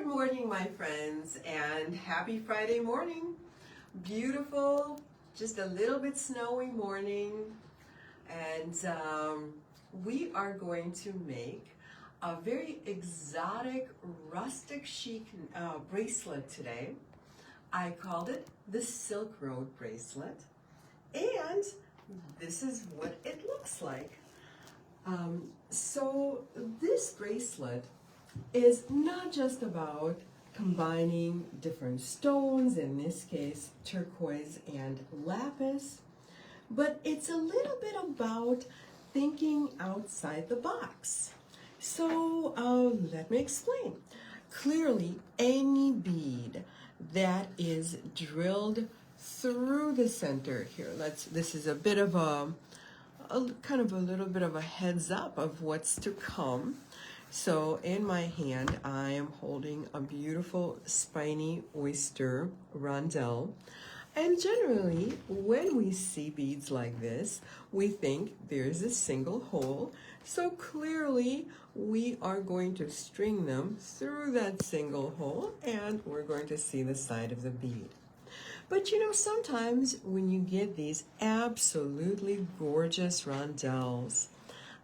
Good morning, my friends, and happy Friday morning. Beautiful, just a little bit snowy morning, and we are going to make a very exotic, rustic chic bracelet today. I called it the Silk Road Bracelet, and this is what it looks like. So this bracelet is not just about combining different stones, in this case turquoise and lapis, but it's a little bit about thinking outside the box. So let me explain. Clearly, any bead that is drilled through the center here, this is a bit of a little bit of a heads up of what's to come. So in my hand, I am holding a beautiful spiny oyster rondelle. And generally, when we see beads like this, we think there's a single hole. So clearly, we are going to string them through that single hole, and we're going to see the side of the bead. But you know, sometimes when you get these absolutely gorgeous rondelles,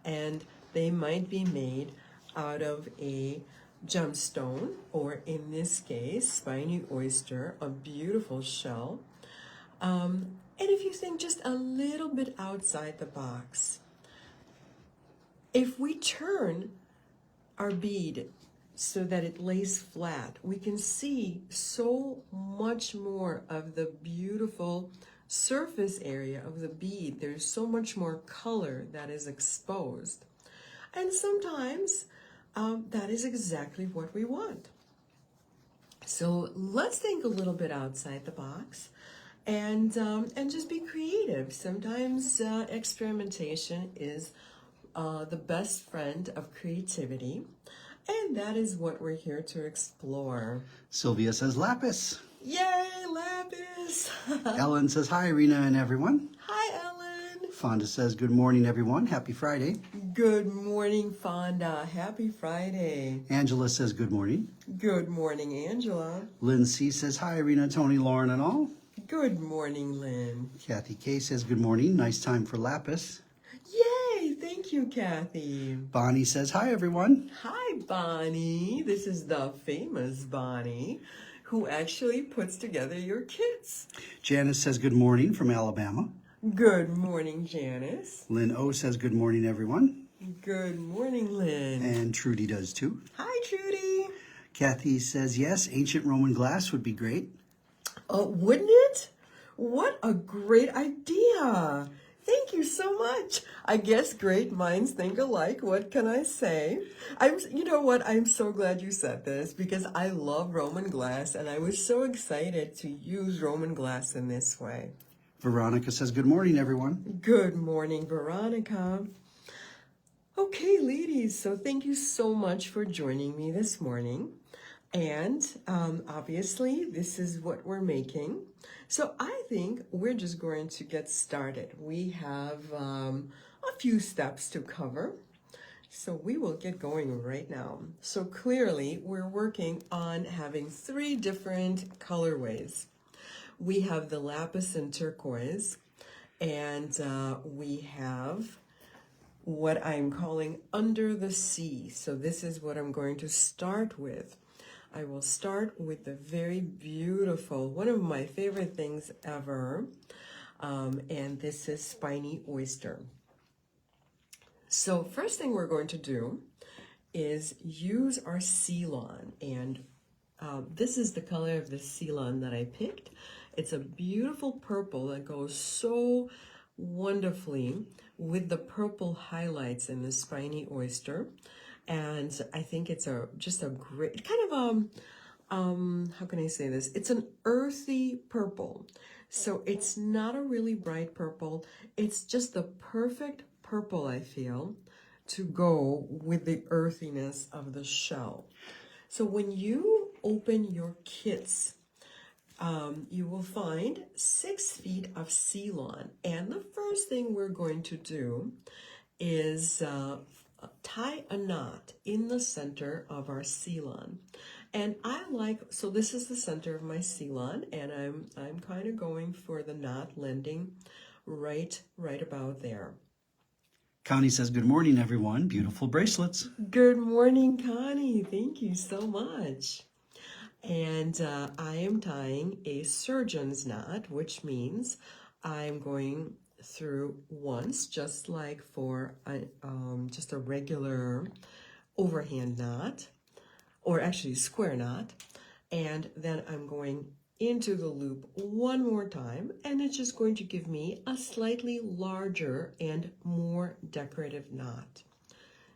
and they might be made out of a gemstone, or in this case, spiny oyster, a beautiful shell. And if you think just a little bit outside the box, if we turn our bead so that it lays flat, we can see so much more of the beautiful surface area of the bead. There's so much more color that is exposed. And sometimes that is exactly what we want. So let's think a little bit outside the box and just be creative. Sometimes experimentation is the best friend of creativity. And that is what we're here to explore. Sylvia says lapis. Yay, lapis! Ellen says hi, Irina and everyone. Hi, Ellen. Fonda says good morning, everyone. Happy Friday. Good morning, Fonda. Happy Friday. Angela says good morning. Good morning, Angela. Lynn C says hi, Irina, Tony, Lauren, and all. Good morning, Lynn. Kathy K says good morning. Nice time for lapis. Yay! Thank you, Kathy. Bonnie says hi, everyone. Hi, Bonnie. This is the famous Bonnie who actually puts together your kits. Janice says good morning from Alabama. Good morning, Janice. Lynn O says good morning, everyone. Good morning, Lynn. And Trudy does too. Hi, Trudy. Kathy says yes, ancient Roman glass would be great. Wouldn't it? What a great idea. Thank you so much. I guess great minds think alike. What can I say? You know what? I'm so glad you said this because I love Roman glass and I was so excited to use Roman glass in this way. Veronica says good morning, everyone. Good morning, Veronica. Okay, ladies, so thank you so much for joining me this morning. And obviously, this is what we're making. So I think we're just going to get started. We have a few steps to cover. So we will get going right now. So clearly, we're working on having 3 different colorways. We have the lapis and turquoise, and we have what I'm calling under the sea. So this is what I'm going to start with. I will start with the very beautiful, one of my favorite things ever, and this is spiny oyster. So first thing we're going to do is use our Ceylon, and this is the color of the Ceylon that I picked. It's a beautiful purple that goes so wonderfully with the purple highlights in the spiny oyster. And I think it's just a great kind of how can I say this? It's an earthy purple. So it's not a really bright purple. It's just the perfect purple, I feel, to go with the earthiness of the shell. So when you open your kits, you will find 6 feet of Ceylon. And the first thing we're going to do is tie a knot in the center of our Ceylon. And I like, so this is the center of my Ceylon, and I'm kind of going for the knot landing right about there. Connie says, good morning, everyone. Beautiful bracelets. Good morning, Connie. Thank you so much. And I am tying a surgeon's knot, which means I'm going through once, just like for just a regular overhand knot, or actually square knot. And then I'm going into the loop one more time, and it's just going to give me a slightly larger and more decorative knot.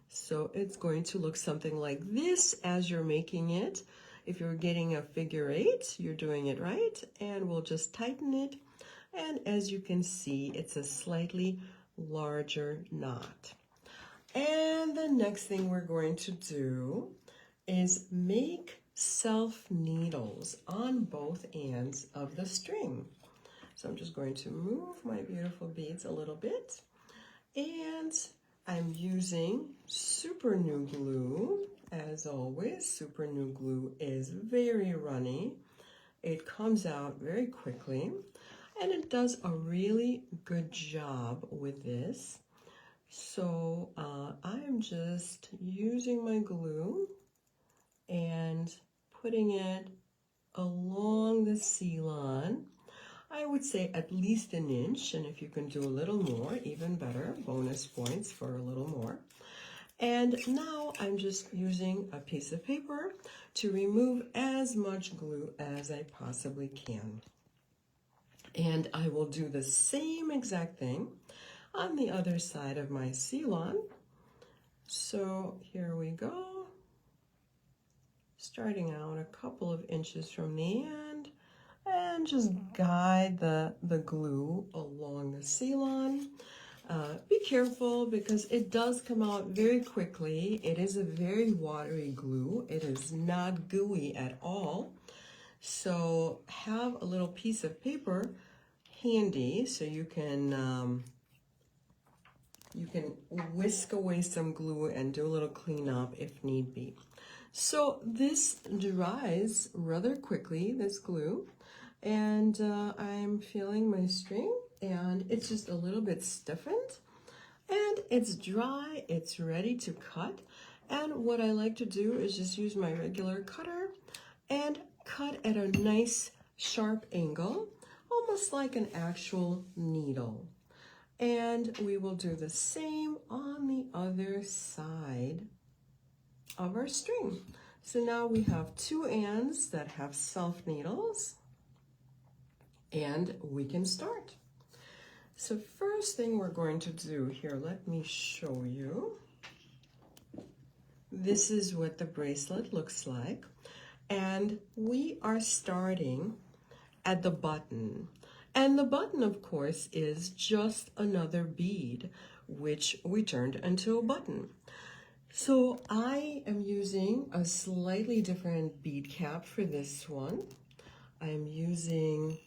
So it's going to look something like this as you're making it. If you're getting a figure 8, you're doing it right, and we'll just tighten it. And as you can see, it's a slightly larger knot. And the next thing we're going to do is make self needles on both ends of the string. So I'm just going to move my beautiful beads a little bit, and I'm using super new glue. As always, super new glue is very runny. It comes out very quickly, and it does a really good job with this. So I'm just using my glue and putting it along the Ceylon. I would say at least an inch, and if you can do a little more, even better. Bonus points for a little more. And now I'm just using a piece of paper to remove as much glue as I possibly can. And I will do the same exact thing on the other side of my Ceylon. So here we go. Starting out a couple of inches from the end, and just guide the glue along the Ceylon. Be careful because it does come out very quickly. It is a very watery glue. It is not gooey at all. So have a little piece of paper handy so you can whisk away some glue and do a little cleanup if need be. So this dries rather quickly, this glue, and I'm feeling my string, and it's just a little bit stiffened, and it's dry, it's ready to cut. And what I like to do is just use my regular cutter and cut at a nice sharp angle, almost like an actual needle. And we will do the same on the other side of our string. So now we have two ends that have self needles, and we can start. So first thing we're going to do here, let me show you. This is what the bracelet looks like, and we are starting at the button. And the button, of course, is just another bead, which we turned into a button. So I am using a slightly different bead cap for this one. I'm using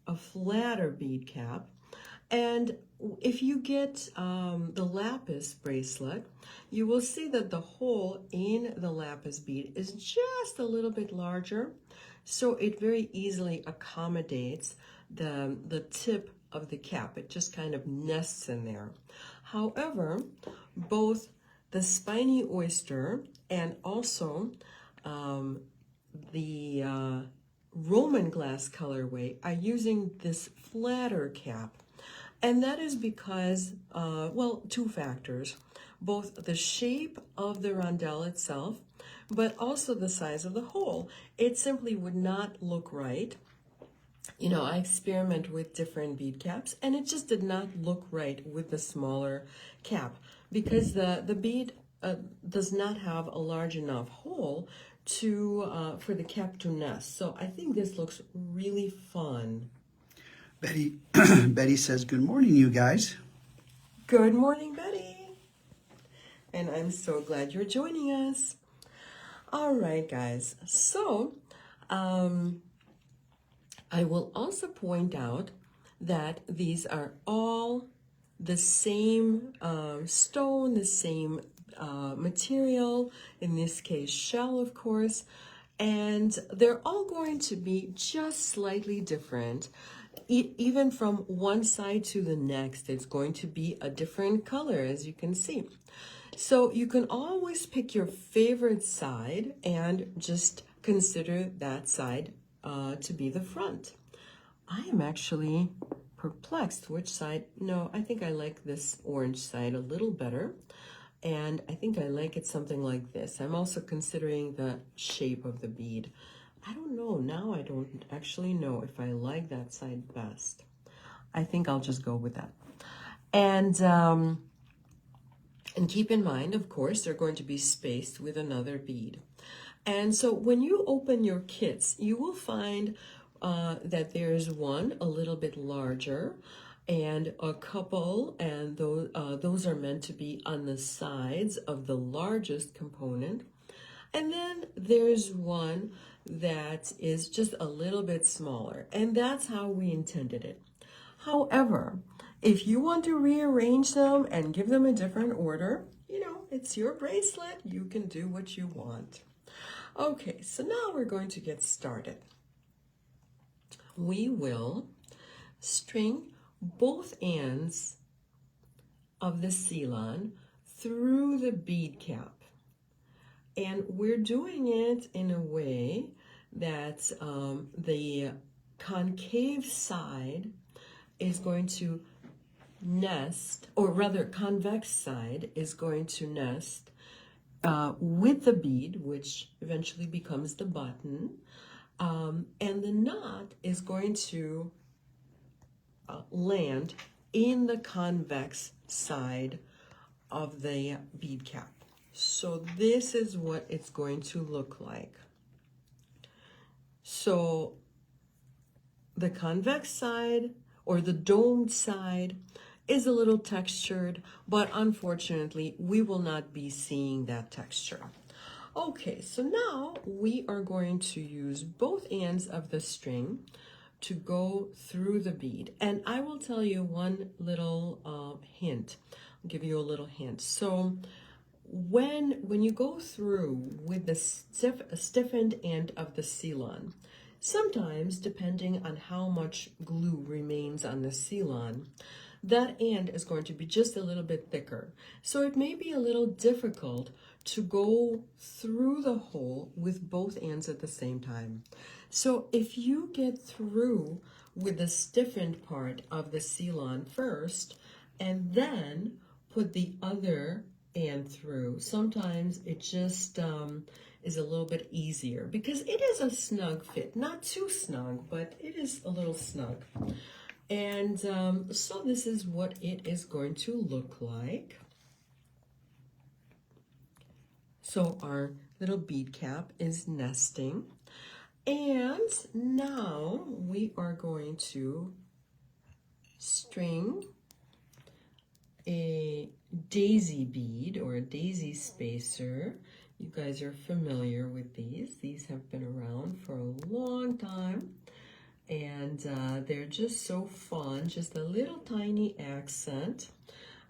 a flatter bead cap. And if you get the lapis bracelet, you will see that the hole in the lapis bead is just a little bit larger. So it very easily accommodates the tip of the cap. It just kind of nests in there. However, both the spiny oyster and also the Roman glass colorway are using this flatter cap. And that is because, well, two factors. Both the shape of the rondelle itself, but also the size of the hole. It simply would not look right. You know, I experiment with different bead caps, and it just did not look right with the smaller cap because the bead does not have a large enough hole to for the cap to nest. So I think this looks really fun. Betty, Betty says, good morning, you guys. Good morning, Betty. And I'm so glad you're joining us. All right, guys. So I will also point out that these are all the same stone, the same material, in this case shell, of course, And they're all going to be just slightly different. Even from one side to the next, it's going to be a different color, as you can see. So you can always pick your favorite side and just consider that side to be the front. I am actually perplexed which side. No, I think I like this orange side a little better. And I think I like it something like this. I'm also considering the shape of the bead. I don't know. Now I don't actually know if I like that side best. I think I'll just go with that. And keep in mind, of course, they're going to be spaced with another bead. And so when you open your kits, you will find that there's one a little bit larger and a couple, and those are meant to be on the sides of the largest component. And then there's one that is just a little bit smaller, and that's how we intended it. However, if you want to rearrange them and give them a different order, you know, it's your bracelet. You can do what you want. Okay, so now we're going to get started. We will string both ends of the seal-on through the bead cap. And we're doing it in a way that the concave side is going to nest, or rather convex side is going to nest with the bead, which eventually becomes the button, and the knot is going to land in the convex side of the bead cap. So this is what it's going to look like. So the convex side, or the domed side, is a little textured, but unfortunately we will not be seeing that texture. Okay, so now we are going to use both ends of the string to go through the bead. And I will tell you one little hint. I'll give you a little hint. So when you go through with the stiffened end of the seal-on, sometimes, depending on how much glue remains on the seal-on, that end is going to be just a little bit thicker. So it may be a little difficult to go through the hole with both ends at the same time. So if you get through with the stiffened part of the seal-on first, and then put the other end through, sometimes it just is a little bit easier, because it is a snug fit. Not too snug, but it is a little snug. And so this is what it is going to look like. So our little bead cap is nesting. And now we are going to string a daisy bead, or a daisy spacer. You guys are familiar with these. These have been around for a long time. And they're just so fun, just a little tiny accent.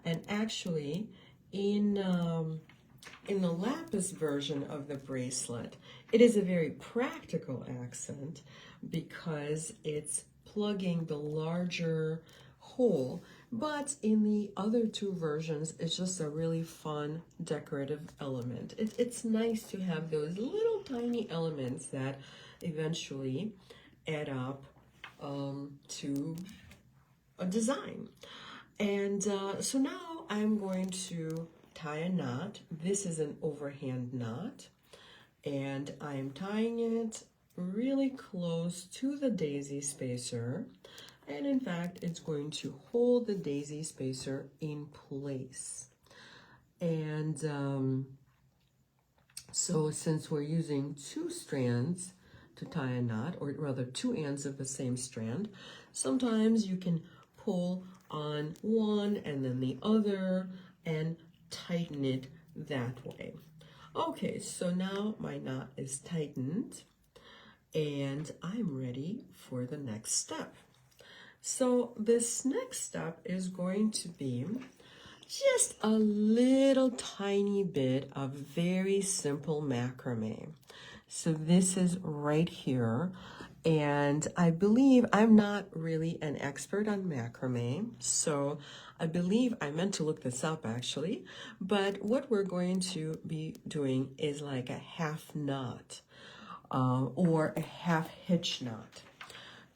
And actually, in the lapis version of the bracelet, it is a very practical accent because it's plugging the larger hole. But in the other two versions, it's just a really fun decorative element. It's nice to have those little tiny elements that eventually add up to a design. And so now I'm going to tie a knot. This is an overhand knot, and I'm tying it really close to the daisy spacer. And in fact, it's going to hold the daisy spacer in place. And so since we're using two strands to tie a knot, or rather two ends of the same strand, sometimes you can pull on one and then the other and tighten it that way. Okay, so now my knot is tightened and I'm ready for the next step. So this next step is going to be just a little tiny bit of very simple macrame. So this is right here. And I believe I'm not really an expert on macrame, so I believe I meant to look this up actually, but what we're going to be doing is like a half knot or a half hitch knot.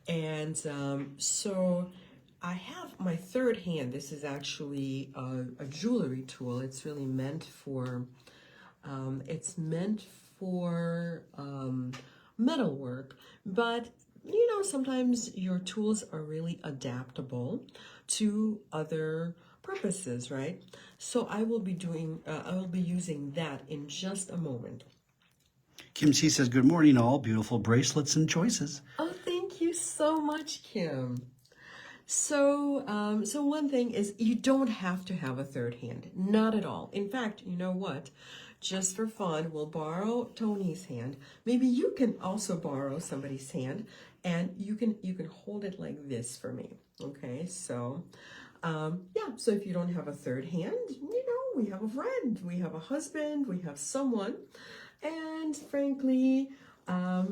And so I have my third hand. This is actually a jewelry tool. It's really meant for metalwork, but you know, sometimes your tools are really adaptable to other purposes, right? So I will be using that in just a moment. Kim C says, good morning, all. Beautiful bracelets and choices. Oh, thank you so much, Kim. So, so one thing is you don't have to have a third hand, not at all. In fact, you know what? Just for fun, we'll borrow Tony's hand. Maybe you can also borrow somebody's hand, and you can hold it like this for me. Okay, so yeah. So if you don't have a third hand, you know, we have a friend, we have a husband, we have someone, and frankly,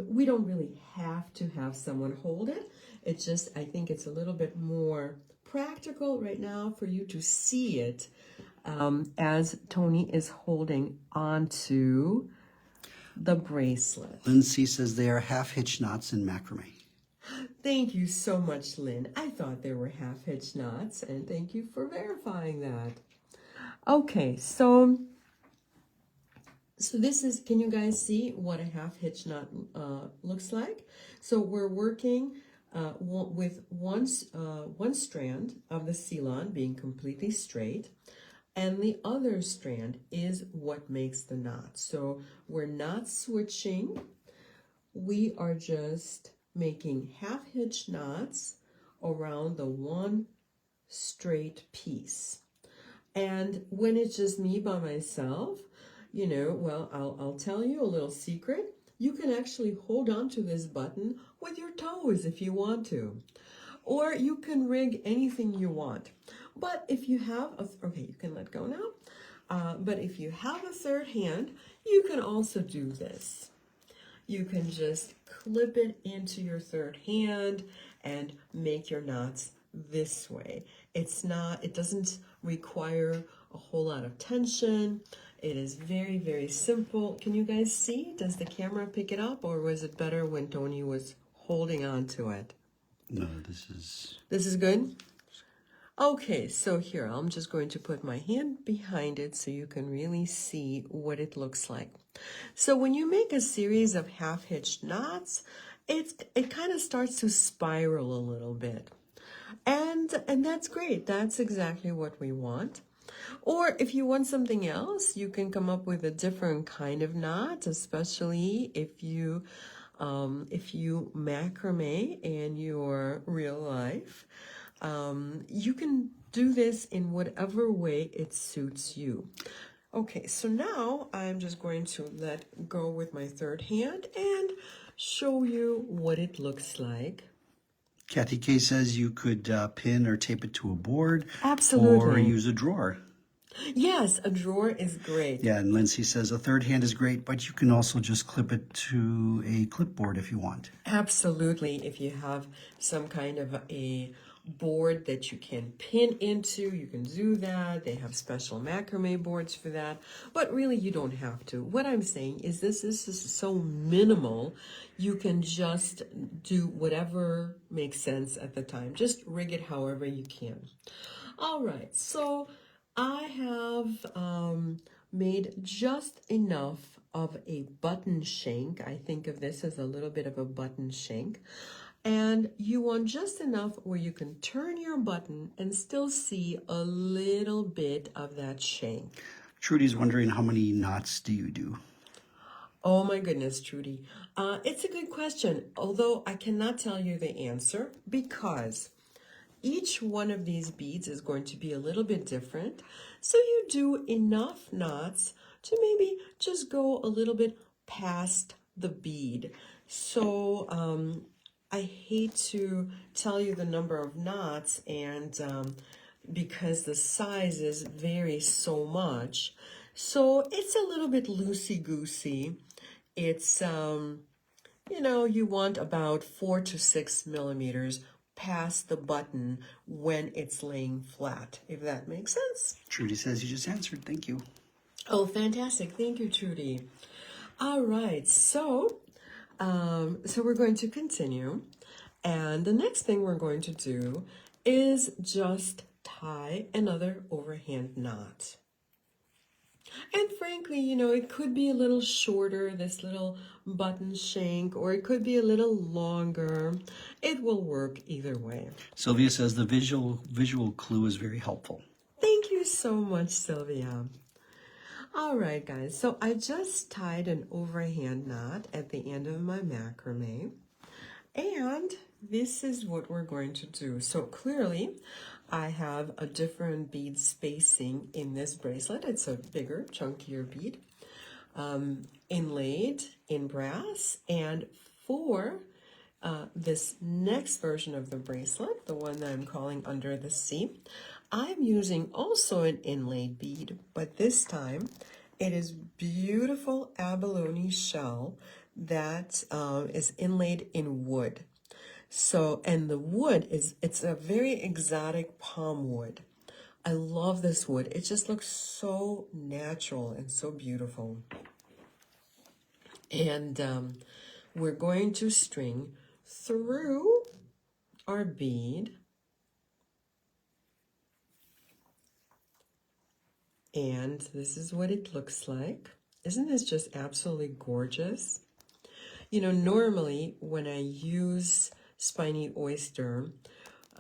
we don't really have to have someone hold it. It's just, I think it's a little bit more practical right now for you to see it as Tony is holding onto the bracelet. Lindsay says they are half hitch knots in macrame. Thank you so much, Lynn. I thought there were half hitch knots, and thank you for verifying that. Okay, so this is, can you guys see what a half hitch knot looks like? So we're working with one strand of the Ceylon being completely straight, and the other strand is what makes the knot. So we're not switching. We are just making half hitch knots around the one straight piece. And when it's just me by myself, you know, well, I'll tell you a little secret. You can actually hold on to this button with your toes if you want to. Or you can rig anything you want. But if you have okay, you can let go now. But if you have a third hand, you can also do this. You can just clip it into your third hand and make your knots this way. It doesn't require a whole lot of tension. It is very, very simple. Can you guys see? Does the camera pick it up, or was it better when Tony was holding on to it? No, this is... This is good? Okay, so here, I'm just going to put my hand behind it so you can really see what it looks like. So when you make a series of half-hitched knots, it kind of starts to spiral a little bit. And that's great. That's exactly what we want. Or if you want something else, you can come up with a different kind of knot, especially if you macrame in your real life. You can do this in whatever way it suits you. Okay, so now I'm just going to let go with my third hand and show you what it looks like. Kathy K says you could pin or tape it to a board. Absolutely. Or use a drawer. Yes, a drawer is great. Yeah, and Lindsay says a third hand is great, but you can also just clip it to a clipboard if you want. Absolutely. If you have some kind of a board that you can pin into, you can do that. They have special macrame boards for that, but really you don't have to. What I'm saying is this is so minimal, you can just do whatever makes sense at the time. Just rig it however you can. All right, so I have made just enough of a button shank. I think of this as a little bit of a button shank. And you want just enough where you can turn your button and still see a little bit of that shank. Trudy's wondering, how many knots do you do? Oh my goodness, Trudy. It's a good question, although I cannot tell you the answer because each one of these beads is going to be a little bit different. So you do enough knots to maybe just go a little bit past the bead. So I hate to tell you the number of knots and because the sizes vary so much. So it's a little bit loosey-goosey. It's, you know, you want about 4 to 6 millimeters past the button when it's laying flat, if that makes sense. Trudy says you just answered. Thank you. Oh, fantastic. Thank you, Trudy. All right, so we're going to continue. And the next thing we're going to do is just tie another overhand knot. And frankly, you know, it could be a little shorter, this little button shank, or it could be a little longer. It will work either way. Sylvia says the visual clue is very helpful. Thank you so much, Sylvia. All right, guys, so I just tied an overhand knot at the end of my macrame, and this is what we're going to do. So clearly, I have a different bead spacing in this bracelet. It's a bigger, chunkier bead, inlaid in brass, and for this next version of the bracelet, the one that I'm calling Under the Sea, I'm using also an inlaid bead, but this time it is beautiful abalone shell that is inlaid in wood. So, and the wood it's a very exotic palm wood. I love this wood. It just looks so natural and so beautiful. And we're going to string through our bead. And this is what it looks like. Isn't this just absolutely gorgeous? You know, normally when I use spiny oyster,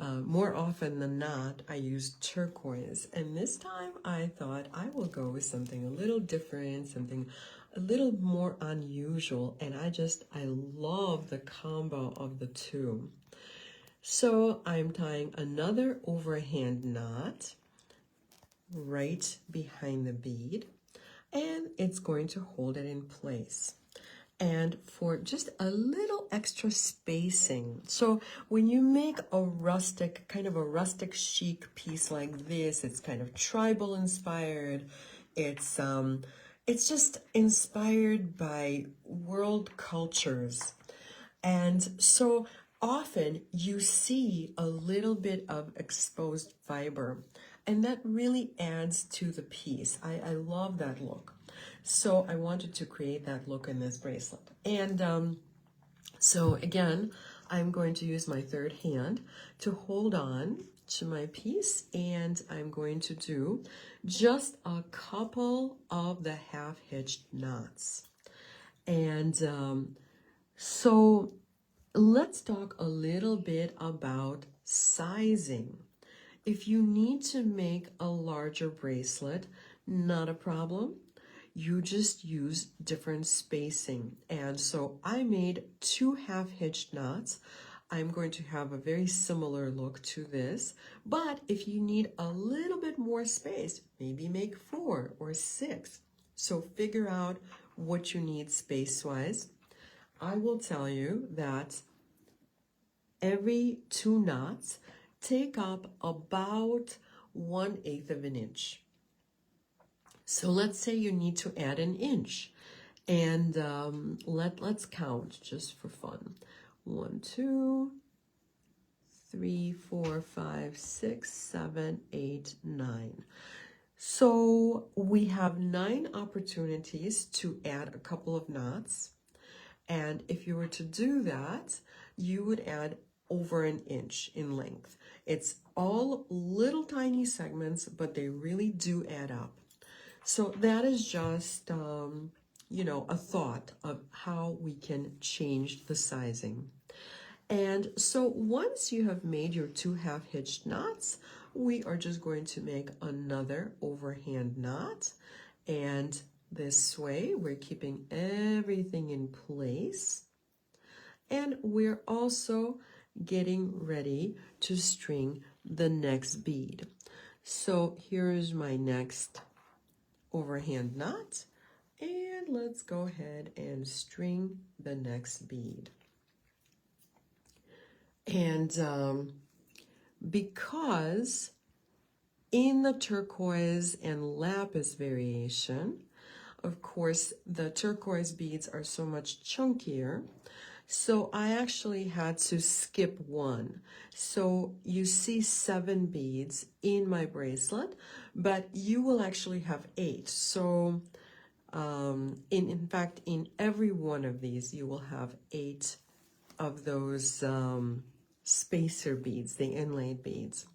more often than not, I use turquoise. And this time I thought I will go with something a little different, something a little more unusual. And I love the combo of the two. So I'm tying another overhand knot right behind the bead, and it's going to hold it in place. And for just a little extra spacing, so when you make a rustic, kind of a rustic chic piece like this, it's kind of tribal inspired, it's just inspired by world cultures. And so often you see a little bit of exposed fiber, and that really adds to the piece. I love that look. So I wanted to create that look in this bracelet. And so again, I'm going to use my third hand to hold on to my piece, and I'm going to do just a couple of the half-hitched knots. And so let's talk a little bit about sizing. If you need to make a larger bracelet, not a problem. You just use different spacing. And so I made 2 half-hitched knots. I'm going to have a very similar look to this. But if you need a little bit more space, maybe make 4 or 6. So figure out what you need space-wise. I will tell you that every 2 knots take up about 1/8 of an inch. So let's say you need to add an inch, and let's count just for fun. 1, 2, 3, 4, 5, 6, 7, 8, 9. So we have 9 opportunities to add a couple of knots, and if you were to do that, you would add over an inch in length. It's all little tiny segments, but they really do add up. So that is just, you know, a thought of how we can change the sizing. And so once you have made your 2 half-hitched knots, we are just going to make another overhand knot. And this way, we're keeping everything in place. And we're also getting ready to string the next bead. So here is my next overhand knot, and let's go ahead and string the next bead. And because in the turquoise and lapis variation, Of course, the turquoise beads are so much chunkier, so I actually had to skip one. So you see 7 beads in my bracelet, but you will actually have 8. So in fact, in every one of these, you will have 8 of those spacer beads, the inlaid beads.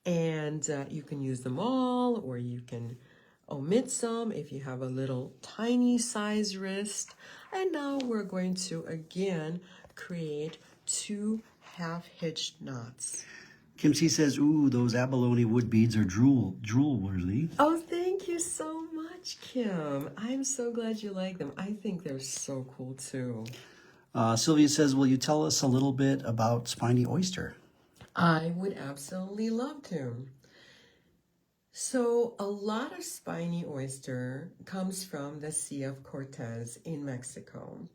And you can use them all, or you can omit some if you have a little tiny size wrist. And now we're going to again create 2 half-hitched knots. Kim C says, ooh, those abalone wood beads are drool worthy. Oh, thank you so much, Kim. I'm so glad you like them. I think they're so cool too. Sylvia says, will you tell us a little bit about spiny oyster? I would absolutely love to. So a lot of spiny oyster comes from the Sea of Cortez in Mexico.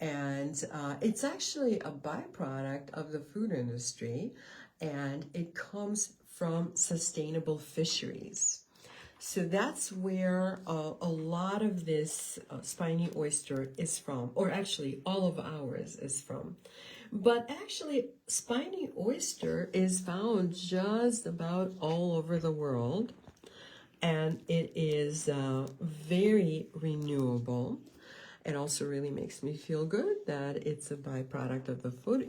And it's actually a byproduct of the food industry, and it comes from sustainable fisheries. So that's where a lot of this spiny oyster is from, or actually all of ours is from. But actually, spiny oyster is found just about all over the world, and it is very renewable. It also really makes me feel good that it's a byproduct of the food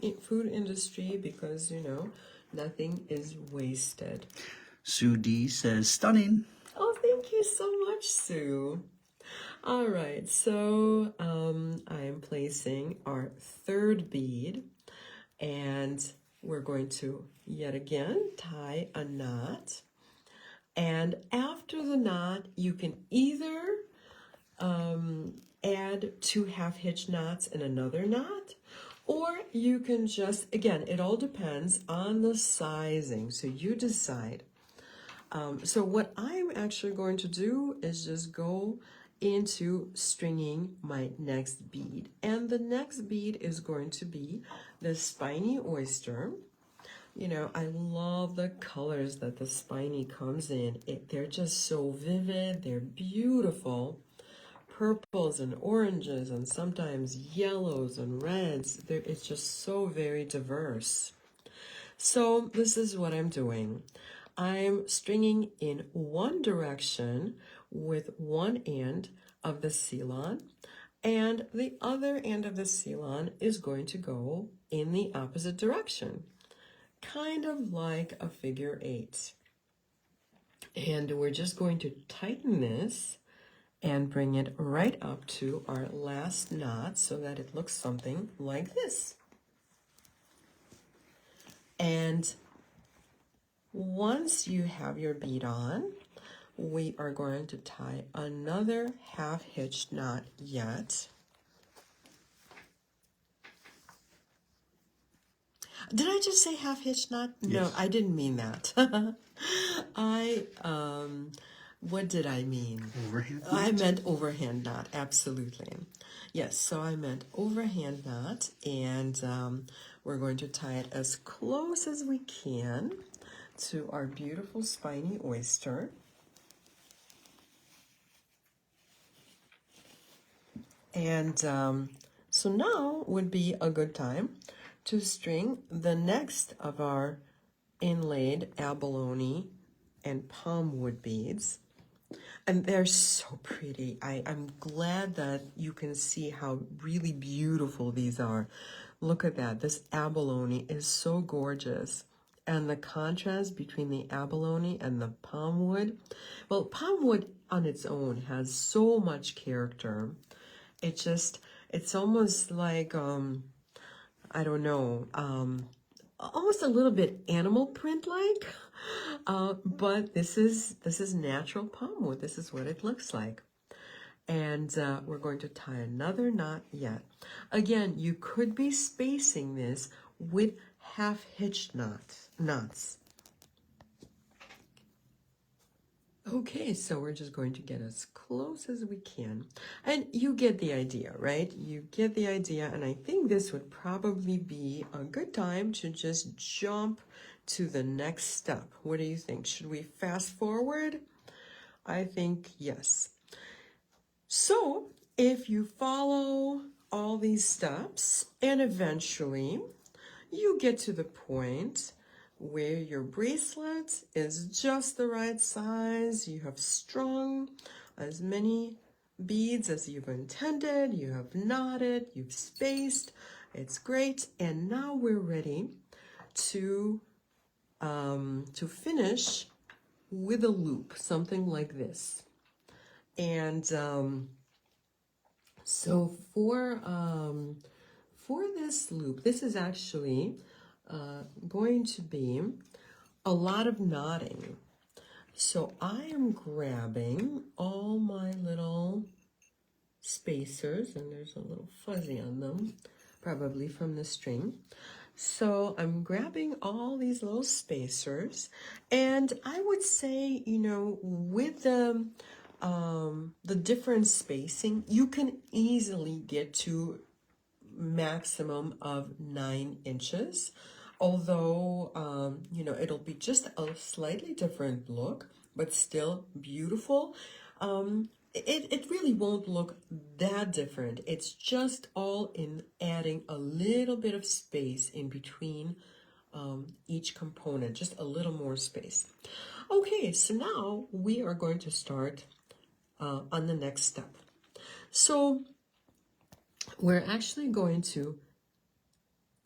industry because, you know, nothing is wasted. Sue D says, stunning. Oh, thank you so much, Sue. All right, so I'm placing our 3rd bead, and we're going to yet again tie a knot. And after the knot, you can either add 2 half-hitch knots and another knot, or you can just, again, it all depends on the sizing, so you decide. So what I'm actually going to do is just go into stringing my next bead, and the next bead is going to be the spiny oyster. You know, I love the colors that the spiny comes in. They're just so vivid, they're beautiful. Purples and oranges and sometimes yellows and reds. It's just so very diverse. So this is what I'm doing. I'm stringing in one direction with one end of the silon, and the other end of the silon is going to go in the opposite direction, kind of like a figure 8. And we're just going to tighten this and bring it right up to our last knot so that it looks something like this. And once you have your bead on, we are going to tie another half-hitched knot yet. Did I just say half-hitched knot? Yes. No, I didn't mean that. What did I mean? Overhand knot? I meant overhand knot, absolutely. Yes, so I meant overhand knot, and we're going to tie it as close as we can to our beautiful spiny oyster. And so now would be a good time to string the next of our inlaid abalone and palm wood beads. And they're so pretty. I'm glad that you can see how really beautiful these are. Look at that. This abalone is so gorgeous. And the contrast between the abalone and the palm wood. Well, palm wood on its own has so much character. It's almost like, I don't know, almost a little bit animal print-like. But this is natural palm wood. This is what it looks like. And we're going to tie another knot yet. Again, you could be spacing this with half-hitched knots. Okay, so we're just going to get as close as we can. And you get the idea, right? You get the idea, and I think this would probably be a good time to just jump to the next step. What do you think? Should we fast forward? I think yes. So if you follow all these steps and eventually you get to the point where your bracelet is just the right size, you have strung as many beads as you've intended, you have knotted, you've spaced, it's great. And now we're ready to finish with a loop, something like this. And so for this loop, this is actually going to be a lot of knotting. So I am grabbing all my little spacers, and there's a little fuzzy on them, probably from the string. So I'm grabbing all these little spacers, and I would say, you know, with the different spacing, you can easily get to maximum of 9 inches. Although, you know, it'll be just a slightly different look, but still beautiful. It really won't look that different. It's just all in adding a little bit of space in between each component, just a little more space. Okay, so now we are going to start on the next step. So we're actually going to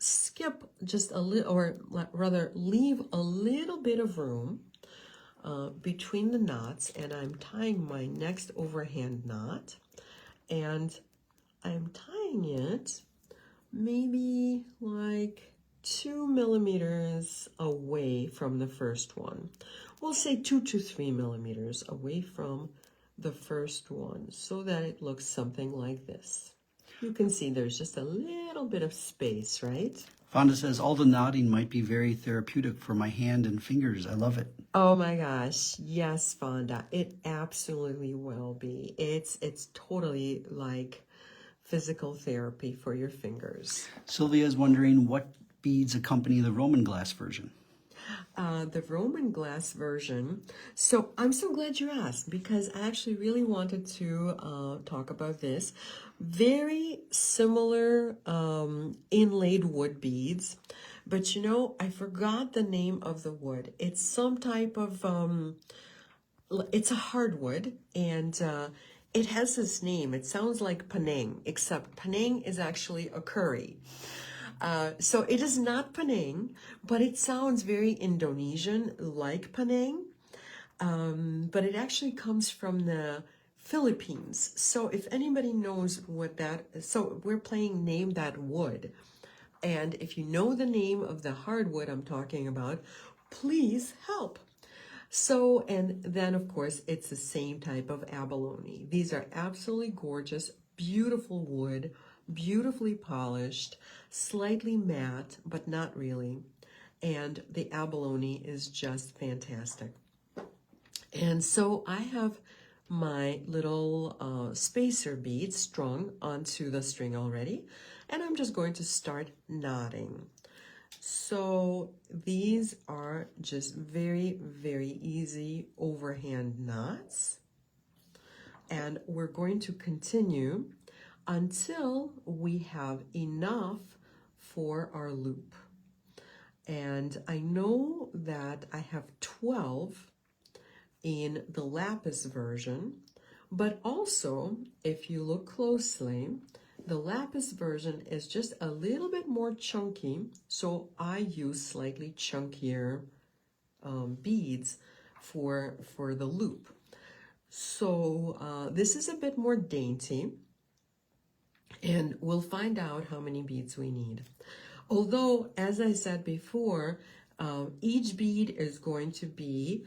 skip just a little, or rather leave a little bit of room between the knots, and I'm tying my next overhand knot, and I'm tying it maybe like 2 millimeters away from the first one. We'll say 2 to 3 millimeters away from the first one, so that it looks something like this. You can see there's just a little bit of space, right? Fonda says, all the knotting might be very therapeutic for my hand and fingers. I love it. Oh my gosh, yes, Fonda, it absolutely will be. It's totally like physical therapy for your fingers. Sylvia is wondering what beads accompany the Roman glass version. The Roman glass version. So I'm so glad you asked, because I actually really wanted to talk about this. Very similar inlaid wood beads, but you know, I forgot the name of the wood. It's some type of, it's a hardwood, and it has this name. It sounds like Penang, except Penang is actually a curry. So it is not Penang, but it sounds very Indonesian, like Penang. But it actually comes from the Philippines. So if anybody knows what that is, so we're playing Name That Wood. And if you know the name of the hardwood I'm talking about, please help. So, and then of course, it's the same type of abalone. These are absolutely gorgeous, beautiful wood, beautifully polished, slightly matte, but not really. And the abalone is just fantastic. And so I have my little spacer beads strung onto the string already, and I'm just going to start knotting. So these are just very, very easy overhand knots. And we're going to continue until we have enough for our loop. And I know that I have 12 in the lapis version, but also if you look closely, the lapis version is just a little bit more chunky, so I use slightly chunkier beads for the loop. So this is a bit more dainty, and we'll find out how many beads we need. Although, as I said before, each bead is going to be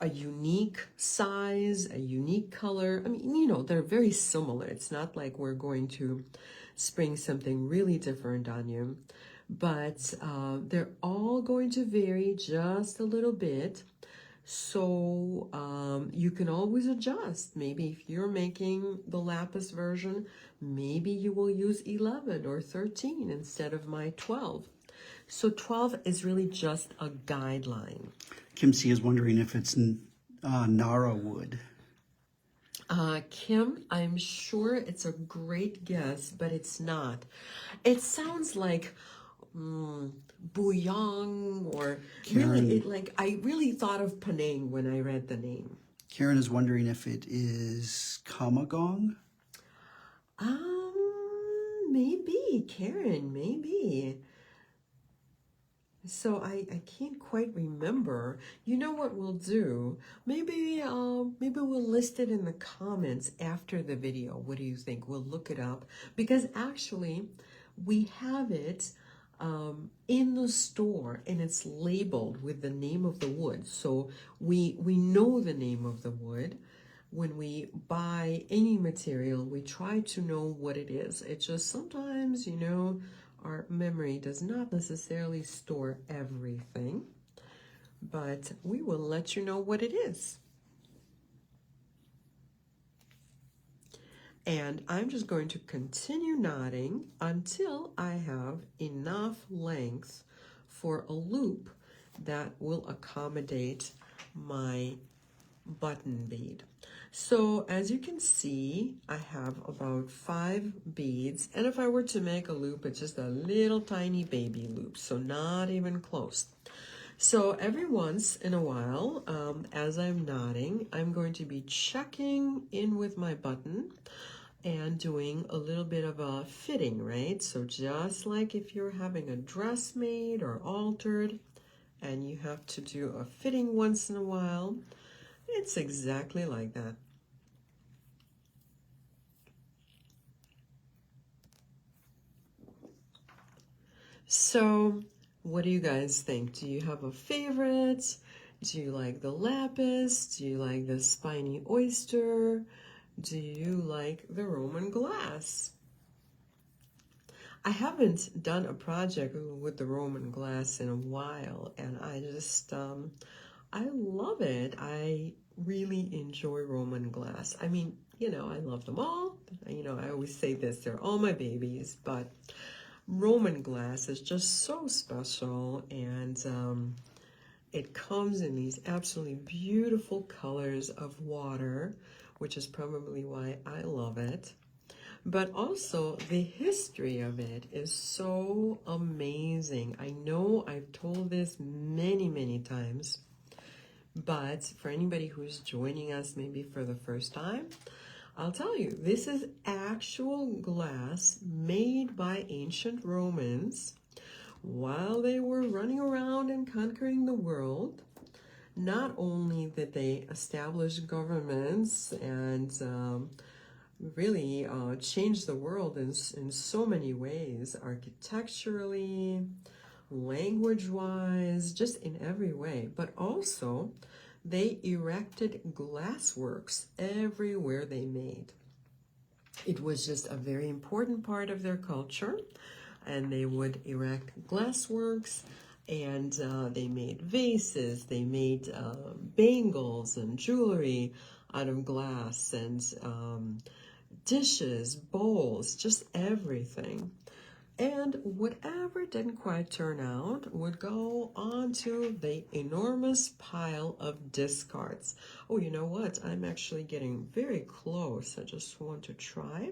a unique size, a unique color. I mean, you know, they're very similar. It's not like we're going to spring something really different on you, but they're all going to vary just a little bit. So you can always adjust. Maybe if you're making the lapis version, maybe you will use 11 or 13 instead of my 12. So 12 is really just a guideline. Kim C is wondering if it's Nara wood. Kim, I'm sure it's a great guess, but it's not. It sounds like Bouillon or Karen, really, I really thought of Penang when I read the name. Karen is wondering if it is Kamagong. Maybe, Karen, maybe. So I can't quite remember. You know what we'll do? Maybe we'll list it in the comments after the video. What do you think? We'll look it up because actually we have it in the store and it's labeled with the name of the wood. So we know the name of the wood. When we buy any material, we try to know what it is. It's just sometimes, you know, our memory does not necessarily store everything, but we will let you know what it is. And I'm just going to continue knotting until I have enough length for a loop that will accommodate my button bead. So as you can see, I have about 5 beads, and if I were to make a loop, it's just a little tiny baby loop, so not even close. So every once in a while, as I'm knotting, I'm going to be checking in with my button and doing a little bit of a fitting, right? So just like if you're having a dress made or altered and you have to do a fitting once in a while, it's exactly like that. So, what do you guys think? Do you have a favorite? Do you like the lapis? Do you like the spiny oyster? Do you like the Roman glass? I haven't done a project with the Roman glass in a while, and I just, I love it. I really enjoy Roman glass. I mean, you know, I love them all. You know, I always say this, they're all my babies, but Roman glass is just so special, and it comes in these absolutely beautiful colors of water, which is probably why I love it. But also the history of it is so amazing. I know I've told this many, many times, but for anybody who's joining us maybe for the first time, I'll tell you, this is actual glass made by ancient Romans while they were running around and conquering the world. Not only did they establish governments and really changed the world in so many ways, architecturally, language-wise, just in every way, but also they erected glassworks everywhere they made. It was just a very important part of their culture, and they would erect glassworks, and they made vases, they made bangles and jewelry out of glass, and dishes, bowls, just everything. And whatever didn't quite turn out would go onto the enormous pile of discards. Oh, you know what? I'm actually getting very close. I just want to try.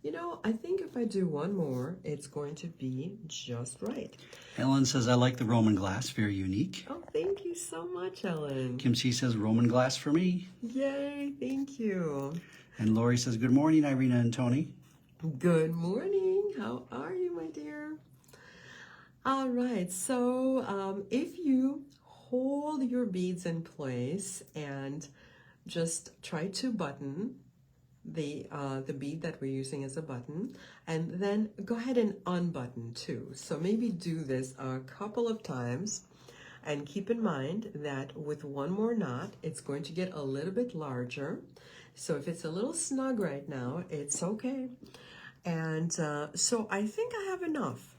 You know, I think if I do one more, it's going to be just right. Ellen says, I like the Roman glass, very unique. Oh, thank you so much, Ellen. Kim C says, Roman glass for me. Yay, thank you. And Lori says, good morning, Irina and Tony. Good morning. How are you, my dear? All right, so if you hold your beads in place and just try to button the bead that we're using as a button, and then go ahead and unbutton too. So maybe do this a couple of times, and keep in mind that with one more knot, it's going to get a little bit larger. So if it's a little snug right now, it's okay. And so I think I have enough.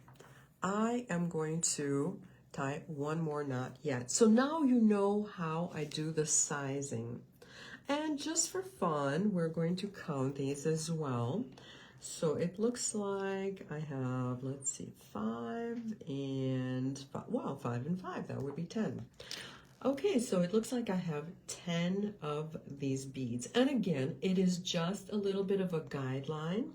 I am going to tie one more knot yet. So now you know how I do the sizing. And just for fun, we're going to count these as well. So it looks like I have, let's see, 5 and 5. Wow, 5 and 5, that would be 10. Okay, so it looks like I have 10 of these beads. And again, it is just a little bit of a guideline.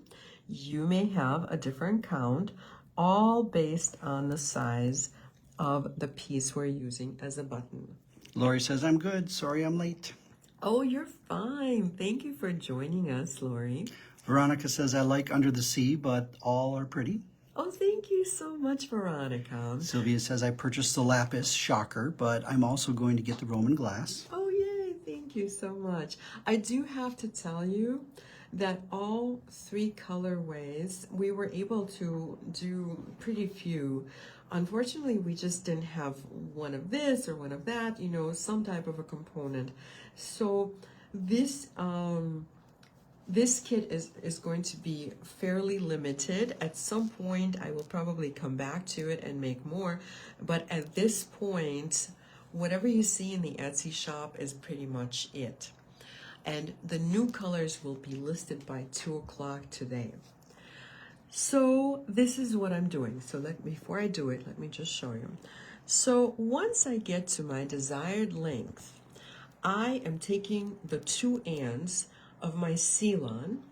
You may have a different count, all based on the size of the piece we're using as a button. Lori says, I'm good. Sorry I'm late. Oh, you're fine. Thank you for joining us, Lori. Veronica says, I like Under the Sea, but all are pretty. Oh, thank you so much, Veronica. Sylvia says, I purchased the lapis, shocker, but I'm also going to get the Roman glass. Oh, yay. Thank you so much. I do have to tell you that all 3 colorways, we were able to do pretty few. Unfortunately, we just didn't have one of this or one of that, you know, some type of a component. So this this kit is going to be fairly limited. At some point, I will probably come back to it and make more. But at this point, whatever you see in the Etsy shop is pretty much it. And the new colors will be listed by 2 o'clock today. So this is what I'm doing. So before I do it, let me just show you. So once I get to my desired length, I am taking the 2 ends of my Ceylon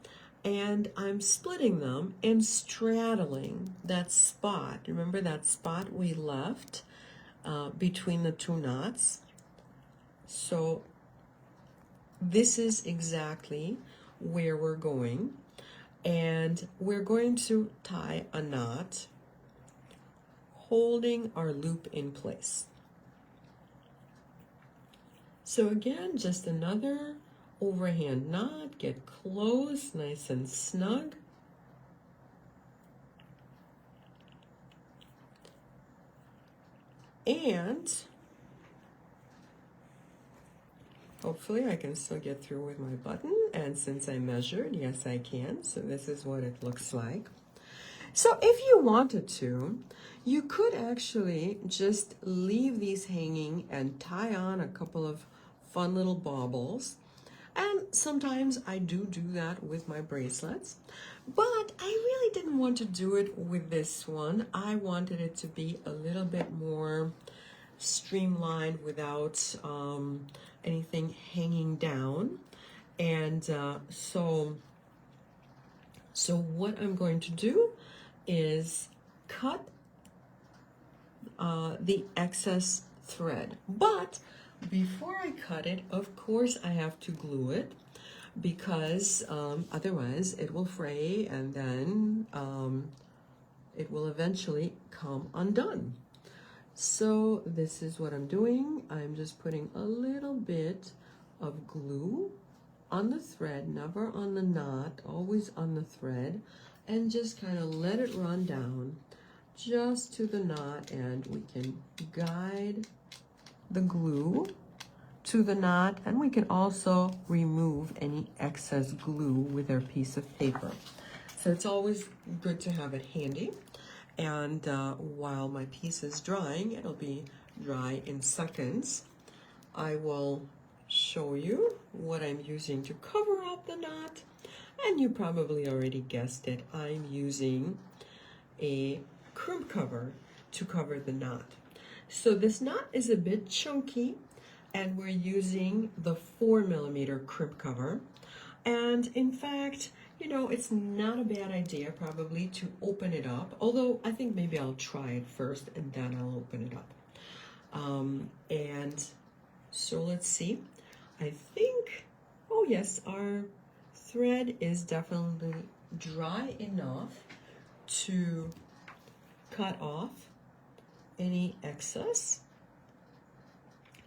and I'm splitting them and straddling that spot. Remember that spot we left between the 2 knots? So this is exactly where we're going, and we're going to tie a knot holding our loop in place. So again, just another overhand knot, get close, nice and snug. And hopefully I can still get through with my button. And since I measured, yes I can. So this is what it looks like. So if you wanted to, you could actually just leave these hanging and tie on a couple of fun little baubles. And sometimes I do that with my bracelets, but I really didn't want to do it with this one. I wanted it to be a little bit more streamlined without anything hanging down. And so what I'm going to do is cut the excess thread. But before I cut it, of course, I have to glue it because otherwise it will fray and then it will eventually come undone. So this is what I'm doing. I'm just putting a little bit of glue on the thread, never on the knot, always on the thread, and just kind of let it run down just to the knot, and we can guide the glue to the knot, and we can also remove any excess glue with our piece of paper. So it's always good to have it handy. And while my piece is drying, it'll be dry in seconds. I will show you what I'm using to cover up the knot. And you probably already guessed it. I'm using a crimp cover to cover the knot. So this knot is a bit chunky, and we're using the 4mm crimp cover. And in fact, you know, it's not a bad idea probably to open it up, although I think maybe I'll try it first and then I'll open it up. And so let's see. I think, oh yes, our thread is definitely dry enough to cut off any excess.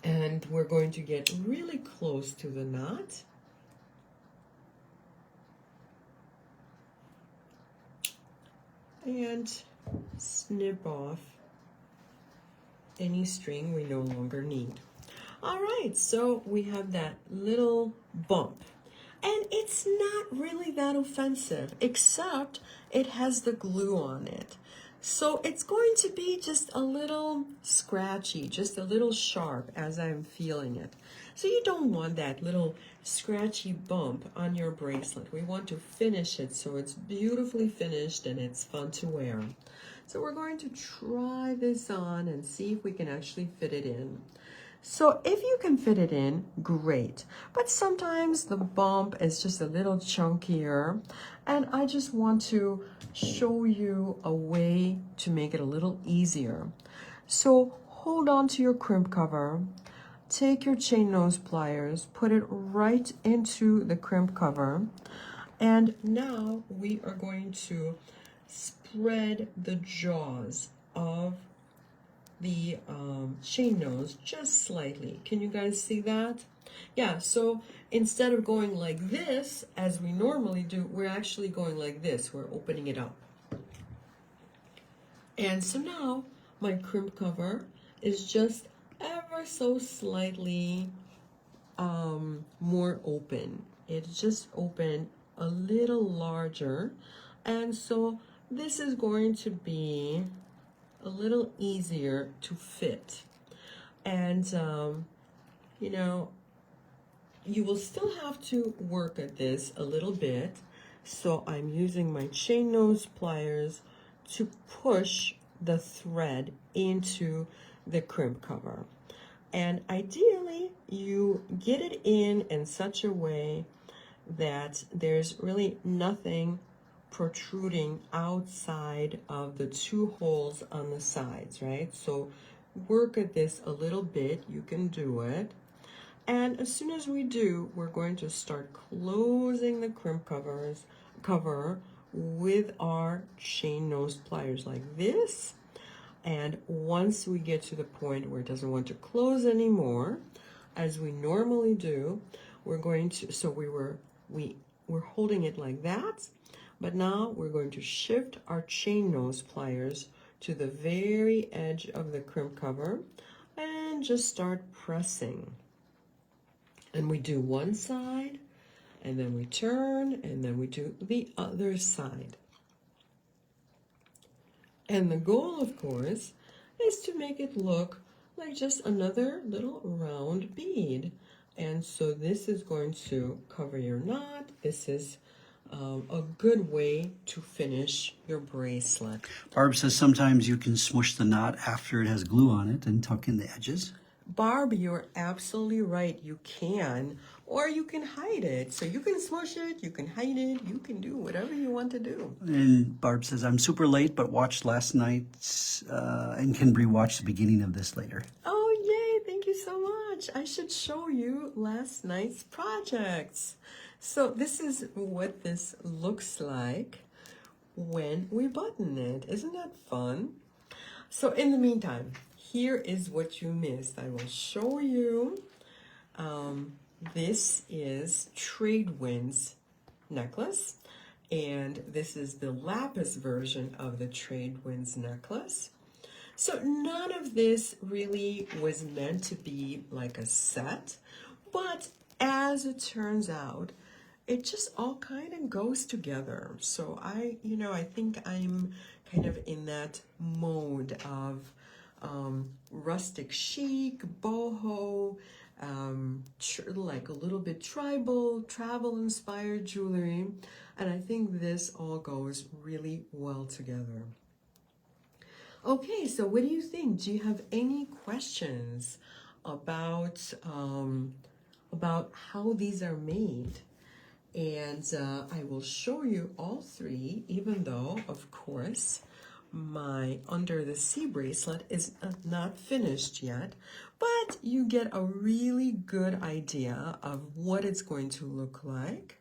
And we're going to get really close to the knot. And snip off any string we no longer need. All right, so we have that little bump. And it's not really that offensive, except it has the glue on it. So it's going to be just a little scratchy, just a little sharp as I'm feeling it. So you don't want that little scratchy bump on your bracelet. We want to finish it so it's beautifully finished and it's fun to wear. So we're going to try this on and see if we can actually fit it in. So if you can fit it in, great. But sometimes the bump is just a little chunkier, and I just want to show you a way to make it a little easier. So hold on to your crimp cover, take your chain nose pliers, put it right into the crimp cover, and now we are going to spread the jaws of the chain nose just slightly. Can you guys see that? Yeah, so instead of going like this, as we normally do, we're actually going like this. We're opening it up. And so now my crimp cover is just ever so slightly more open. It's just open a little larger. And so this is going to be a little easier to fit. And, you know, you will still have to work at this a little bit. So I'm using my chain nose pliers to push the thread into the crimp cover. And ideally, you get it in such a way that there's really nothing protruding outside of the two holes on the sides, right? So work at this a little bit. You can do it. And as soon as we do, we're going to start closing the crimp cover with our chain nose pliers like this. And once we get to the point where it doesn't want to close anymore, as we normally do, we're going to, so we're holding it like that, but now we're going to shift our chain nose pliers to the very edge of the crimp cover and just start pressing. And we do one side, and then we turn, and then we do the other side. And the goal, of course, is to make it look like just another little round bead. And so this is going to cover your knot. This is a good way to finish your bracelet. Barb says sometimes you can smush the knot after it has glue on it and tuck in the edges. Barb, you're absolutely right. You can, or you can hide it. So you can smush it, you can hide it, you can do whatever you want to do. And Barb says, I'm super late, but watched last night's and can rewatch the beginning of this later. Oh, yay. Thank you so much. I should show you last night's projects. So this is what this looks like when we button it. Isn't that fun? So in the meantime, here is what you missed. I will show you. This is Trade Winds necklace, and this is the lapis version of the Trade Winds necklace. So none of this really was meant to be like a set, but as it turns out, it just all kind of goes together. So I think I'm kind of in that mode of rustic chic, boho, like a little bit tribal, travel-inspired jewelry. And I think this all goes really well together. Okay, so what do you think? Do you have any questions about how these are made? And I will show you all three, even though, of course, my Under the Sea bracelet is not finished yet, but you get a really good idea of what it's going to look like.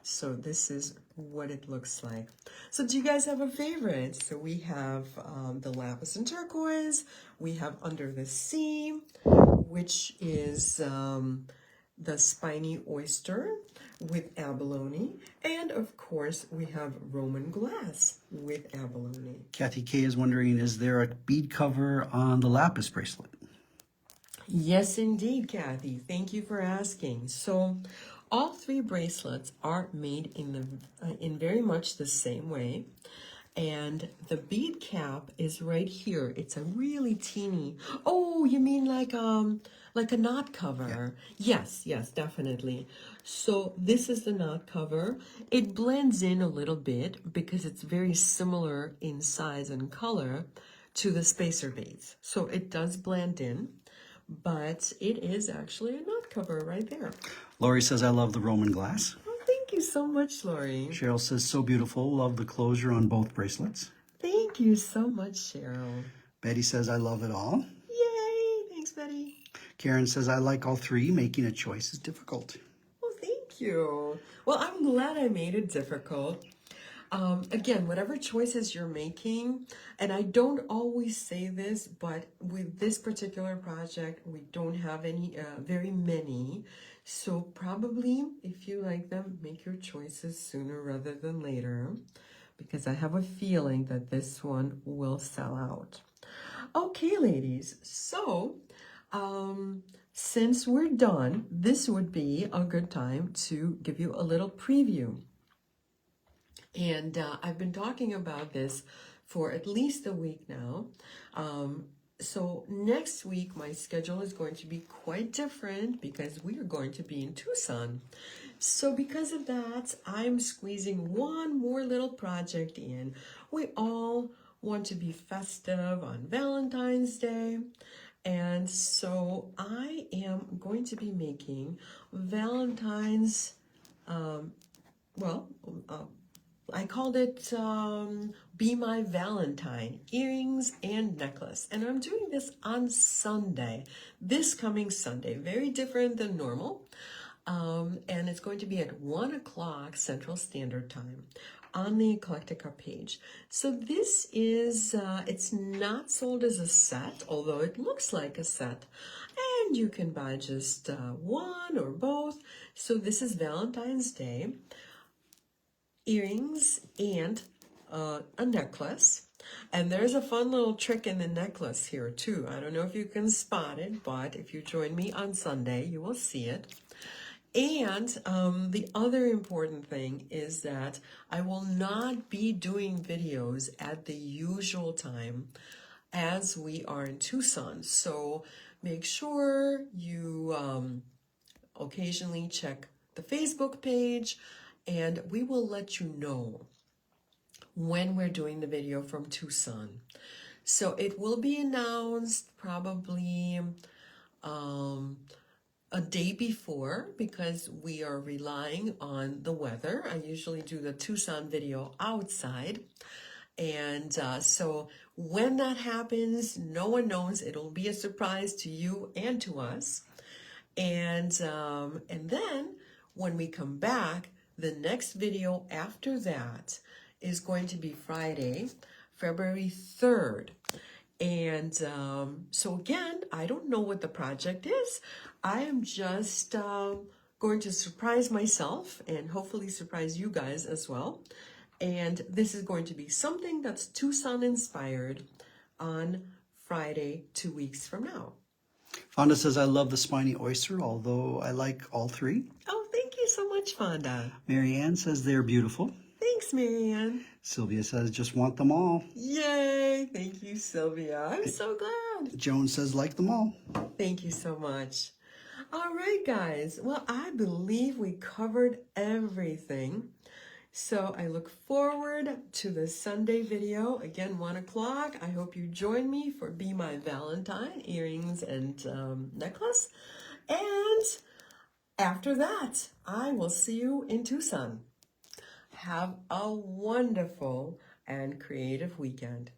So this is what it looks like. So do you guys have a favorite? So we have the lapis and turquoise, we have Under the Sea, which is the spiny oyster with abalone, and of course we have Roman glass with abalone. Kathy K is wondering, is there a bead cover on the lapis bracelet? Yes, indeed, Kathy. Thank you for asking. So all three bracelets are made in very much the same way. And the bead cap is right here. It's a really teeny. Oh, you mean like a knot cover? Yeah. Yes, definitely. So this is the knot cover. It blends in a little bit because it's very similar in size and color to the spacer beads. So it does blend in. but it is actually a knot cover right there. Lori says, I love the Roman glass. Oh, thank you so much, Lori. Cheryl says, so beautiful. Love the closure on both bracelets. Thank you so much, Cheryl. Betty says, I love it all. Yay! Thanks, Betty. Karen says, I like all three. Making a choice is difficult. Well, thank you. Well, I'm glad I made it difficult. Again, whatever choices you're making, and I don't always say this, but with this particular project, we don't have any, very many. So probably, if you like them, make your choices sooner rather than later, because I have a feeling that this one will sell out. Okay, ladies, so since we're done, this would be a good time to give you a little preview. And I've been talking about this for at least a week now. So next week, my schedule is going to be quite different because we are going to be in Tucson. So because of that, I'm squeezing one more little project in. We all want to be festive on Valentine's Day. And so I am going to be making Valentine's, I called it Be My Valentine, earrings and necklace. And I'm doing this on Sunday, this coming Sunday, very different than normal. And it's going to be at 1 o'clock Central Standard Time on the Eclectica page. So this is, it's not sold as a set, although it looks like a set. And you can buy just one or both. So this is Valentine's Day. Earrings and a necklace, and there's a fun little trick in the necklace here too. I don't know if you can spot it, but if you join me on Sunday, you will see it. And the other important thing is that I will not be doing videos at the usual time as we are in Tucson. So make sure you occasionally check the Facebook page, and we will let you know when we're doing the video from Tucson. So it will be announced probably a day before, because we are relying on the weather. I usually do the Tucson video outside. And so when that happens, no one knows. It'll be a surprise to you and to us. And then when we come back, the next video after that is going to be Friday, February 3rd. And so again, I don't know what the project is. I am just going to surprise myself and hopefully surprise you guys as well. And this is going to be something that's Tucson inspired on Friday, 2 weeks from now. Fonda says, I love the spiny oyster, although I like all three. Oh, thank you so much, Fonda. Marianne says they're beautiful. Thanks, Marianne. Sylvia says, just want them all. Yay! Thank you, Sylvia. I'm so glad. Joan says, like them all. Thank you so much. All right, guys. Well, I believe we covered everything. So I look forward to the Sunday video, again, 1 o'clock. I hope you join me for Be My Valentine, earrings and necklace. And after that, I will see you in Tucson. Have a wonderful and creative weekend.